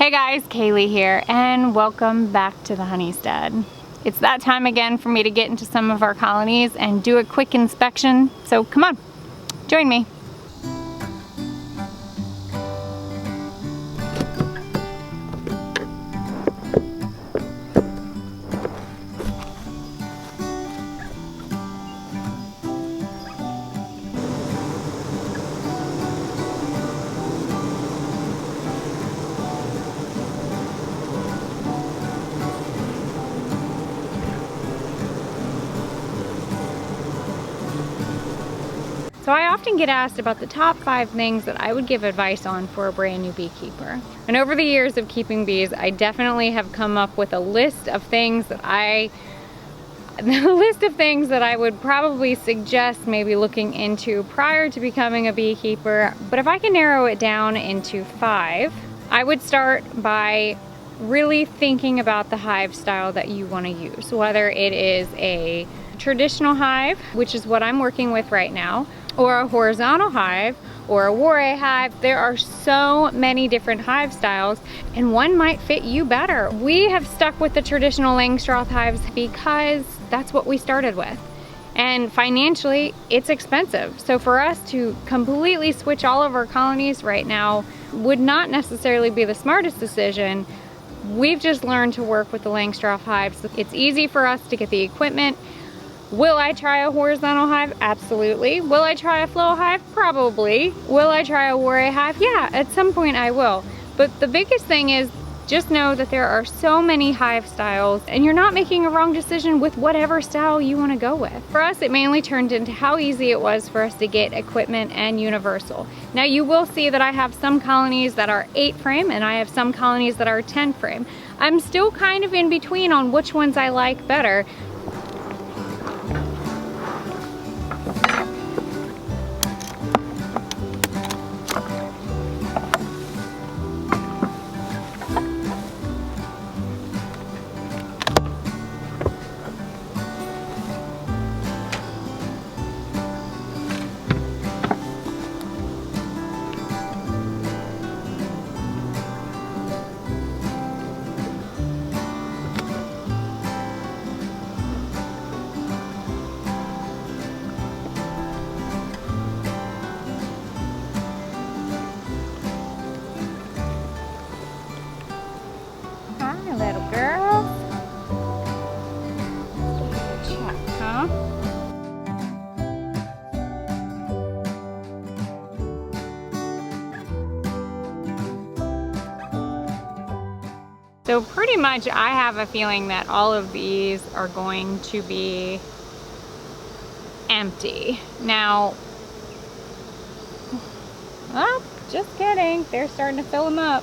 Hey guys, Kaylee here, and welcome back to the Honeystead. It's that time again for me to get into some of our colonies and do a quick inspection, so come on, join me. So I often get asked about the top 5 things that I would give advice on for a brand new beekeeper. And over the years of keeping bees, I definitely have come up with a list of things that I would probably suggest maybe looking into prior to becoming a beekeeper. But if I can narrow it down into 5, I would start by really thinking about the hive style that you want to use. Whether it is a traditional hive, which is what I'm working with right now, or a horizontal hive, or a warray hive. There are so many different hive styles, and one might fit you better. We have stuck with the traditional Langstroth hives because that's what we started with. And financially, it's expensive. So for us to completely switch all of our colonies right now would not necessarily be the smartest decision. We've just learned to work with the Langstroth hives. It's easy for us to get the equipment. Will I try a horizontal hive? Absolutely. Will I try a flow hive? Probably. Will I try a warray hive? Yeah, at some point I will. But the biggest thing is just know that there are so many hive styles and you're not making a wrong decision with whatever style you want to go with. For us, it mainly turned into how easy it was for us to get equipment and universal. Now you will see that I have some colonies that are 8 frame and I have some colonies that are 10 frame. I'm still kind of in between on which ones I like better. Little girl. Check, huh? So pretty much I have a feeling that all of these are going to be empty. Now, oh, just kidding. They're starting to fill them up.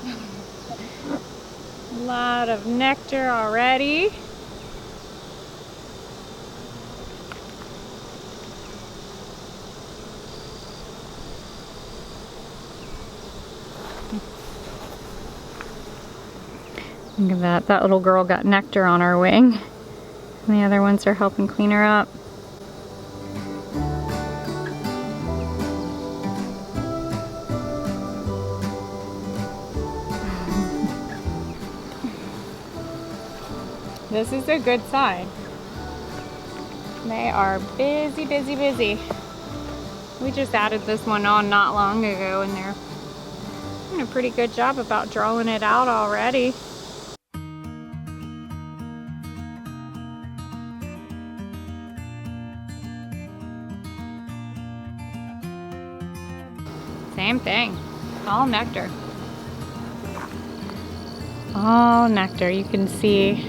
A lot of nectar already. Look at that. That little girl got nectar on her wing. And the other ones are helping clean her up. This is a good sign. They are busy, busy, busy. We just added this one on not long ago and they're doing a pretty good job about drawing it out already. Same thing, all nectar. All nectar, you can see.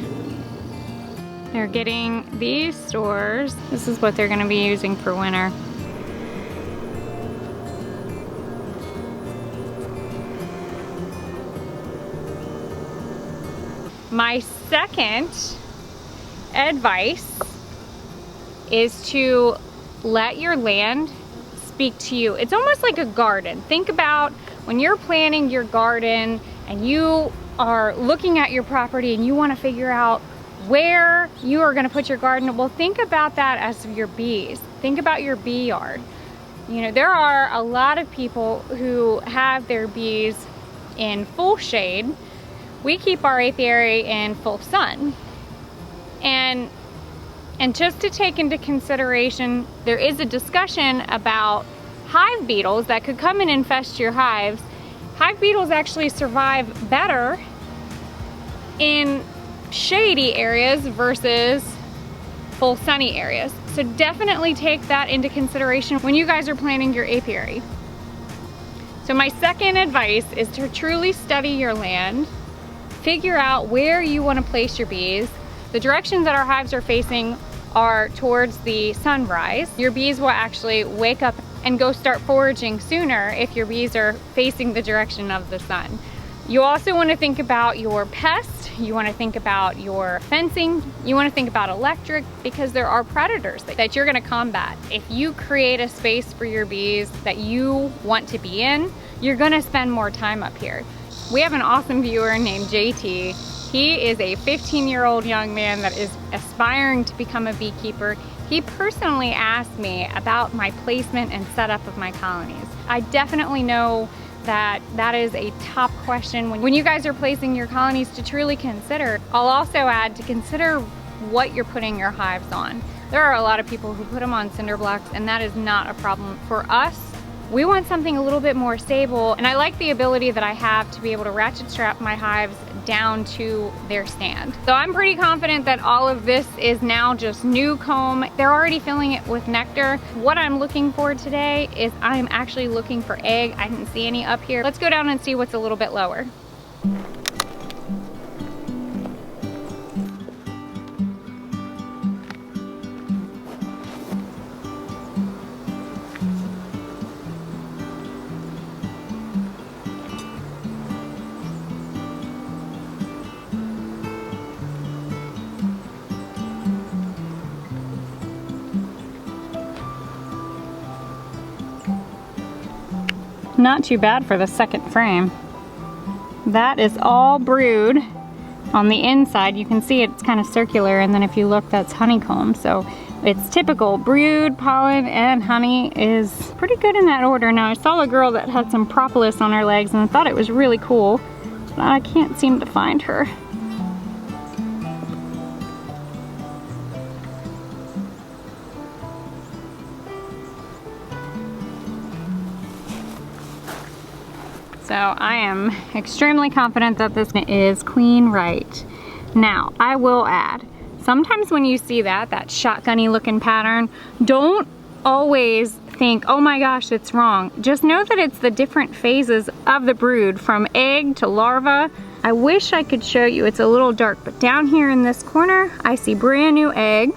They're getting these stores. This is what they're gonna be using for winter. My second advice is to let your land speak to you. It's almost like a garden. Think about when you're planning your garden and you are looking at your property and you want to figure out where you are going to put your garden. Well, think about that as your bees. Think about your bee yard. You know, there are a lot of people who have their bees in full shade we keep our apiary in full sun. And just to take into consideration, there is a discussion about hive beetles that could come and infest your hives. Hive beetles actually survive better in shady areas versus full sunny areas. So definitely take that into consideration when you guys are planning your apiary. So my second advice is to truly study your land, figure out where you want to place your bees. The directions that our hives are facing are towards the sunrise. Your bees will actually wake up and go start foraging sooner if your bees are facing the direction of the sun. You also want to think about your pests, you want to think about your fencing, you want to think about electric, because there are predators that you're going to combat. If you create a space for your bees that you want to be in, you're going to spend more time up here. We have an awesome viewer named JT. He is a 15-year-old young man that is aspiring to become a beekeeper. He personally asked me about my placement and setup of my colonies. I definitely know that is a top question when you guys are placing your colonies to truly consider. I'll also add to consider what you're putting your hives on. There are a lot of people who put them on cinder blocks, and that is not a problem. For us, we want something a little bit more stable, and I like the ability that I have to be able to ratchet strap my hives down to their stand. So I'm pretty confident that all of this is now just new comb. They're already filling it with nectar. What I'm looking for today is I'm actually looking for egg. I didn't see any up here. Let's go down and see what's a little bit lower. Not too bad for the second frame. That is all brood. On the inside, you can see it's kind of circular, and then if you look, that's honeycomb. So it's typical. Brood, pollen, and honey is pretty good in that order. Now, I saw a girl that had some propolis on her legs, and I thought it was really cool, but I can't seem to find her. So I am extremely confident that this is queen right. Now, I will add, sometimes when you see that shotgunny looking pattern, don't always think, oh my gosh, it's wrong. Just know that it's the different phases of the brood, from egg to larva. I wish I could show you, it's a little dark, but down here in this corner, I see brand new egg.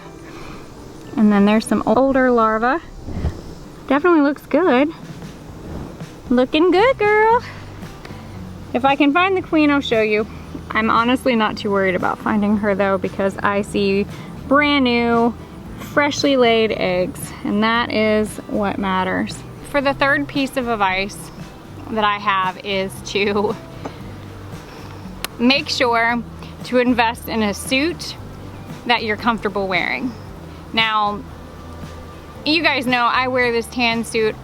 And then there's some older larva. Definitely looks good. Looking good, girl. If I can find the queen, I'll show you. I'm honestly not too worried about finding her though, because I see brand new, freshly laid eggs, and that is what matters. For the third piece of advice that I have is to make sure to invest in a suit that you're comfortable wearing. Now, you guys know I wear this tan suit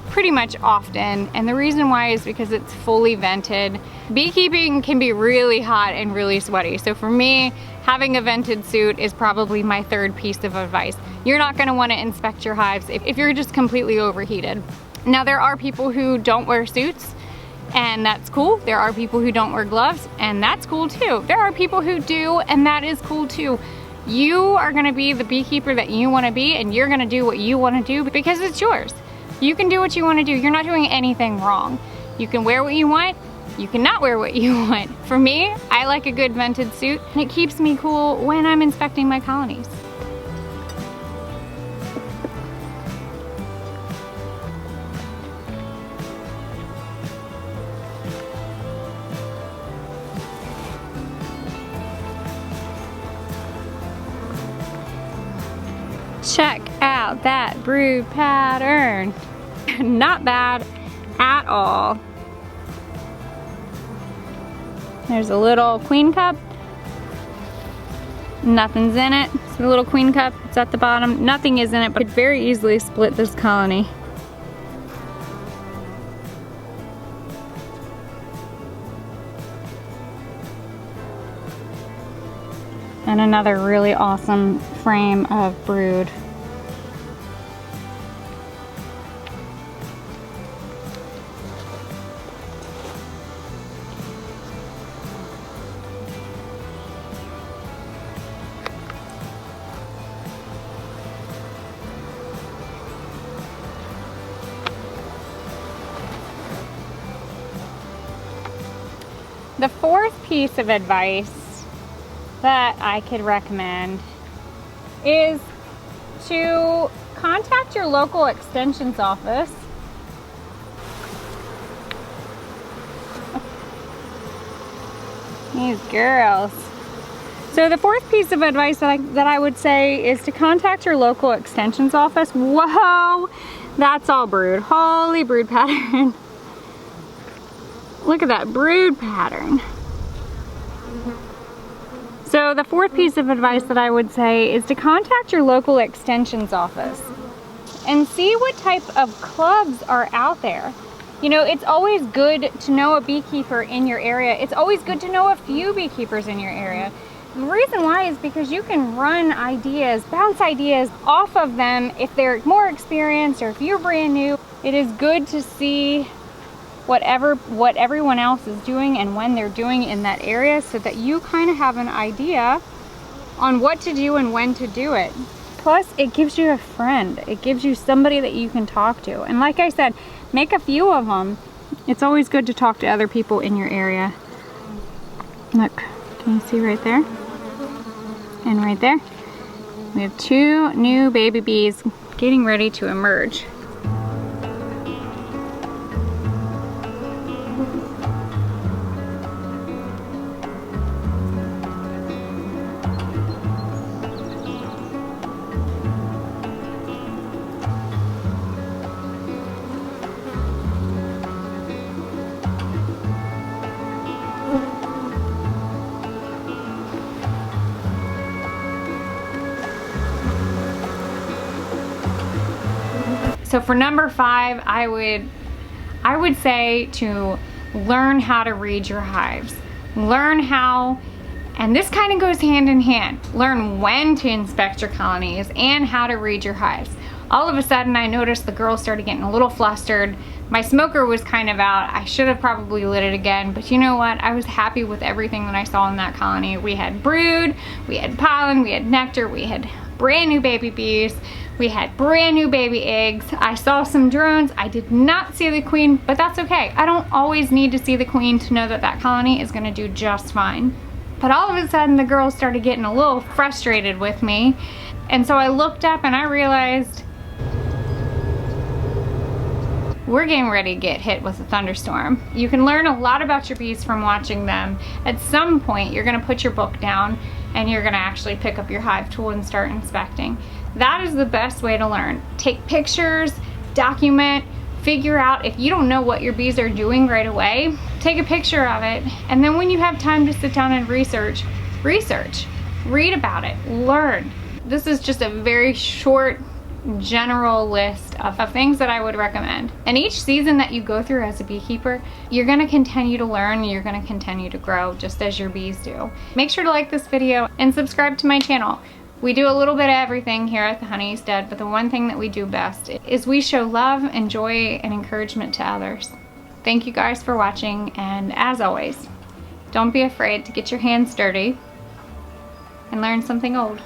pretty much often, and the reason why is because it's fully vented. Beekeeping can be really hot and really sweaty, so for me, having a vented suit is probably my third piece of advice. You're not going to want to inspect your hives if you're just completely overheated. Now, there are people who don't wear suits, and that's cool. There are people who don't wear gloves, and that's cool too. There are people who do, and that is cool too. You are going to be the beekeeper that you want to be, and you're going to do what you want to do because it's yours. You can do what you want to do. You're not doing anything wrong. You can wear what you want. You cannot wear what you want. For me, I like a good vented suit, and it keeps me cool when I'm inspecting my colonies. Check out that brood pattern. Not bad at all. There's a little queen cup. Nothing's in it. It's a little queen cup. It's at the bottom. Nothing is in it, but it could very easily split this colony. And another really awesome frame of brood. The fourth piece of advice that I could recommend is to contact your local extensions office. These girls. So the fourth piece of advice that I would say is to contact your local extensions office. Whoa, that's all brood. Holy brood pattern. Look at that brood pattern. So the fourth piece of advice that I would say is to contact your local extensions office and see what type of clubs are out there. You know, it's always good to know a beekeeper in your area. It's always good to know a few beekeepers in your area. The reason why is because you can run ideas, bounce ideas off of them if they're more experienced or if you're brand new. It is good to see what everyone else is doing and when they're doing in that area, so that you kind of have an idea on what to do and when to do it. Plus, it gives you a friend. It gives you somebody that you can talk to. And like I said, make a few of them. It's always good to talk to other people in your area. Look, can you see right there? And right there, we have 2 new baby bees getting ready to emerge. So for number 5, I would say to learn how to read your hives. Learn how, and this kind of goes hand in hand, learn when to inspect your colonies and how to read your hives. All of a sudden I noticed the girls started getting a little flustered. My smoker was kind of out. I should have probably lit it again, but you know what? I was happy with everything that I saw in that colony. We had brood, we had pollen, we had nectar, we had brand new baby bees, we had brand new baby eggs. I saw some drones. I did not see the queen, but that's okay. I don't always need to see the queen to know that that colony is gonna do just fine. But all of a sudden the girls started getting a little frustrated with me. And so I looked up and I realized we're getting ready to get hit with a thunderstorm. You can learn a lot about your bees from watching them. At some point, you're gonna put your book down and you're gonna actually pick up your hive tool and start inspecting. That is the best way to learn. Take pictures, document, figure out if you don't know what your bees are doing right away, take a picture of it, and then when you have time to sit down and research, read about it, learn. This is just a very short, general list of things that I would recommend. And each season that you go through as a beekeeper, you're gonna continue to learn, you're gonna continue to grow just as your bees do. Make sure to like this video and subscribe to my channel. We do a little bit of everything here at the Honeystead, but the one thing that we do best is we show love and joy and encouragement to others. Thank you guys for watching, and as always, don't be afraid to get your hands dirty and learn something old.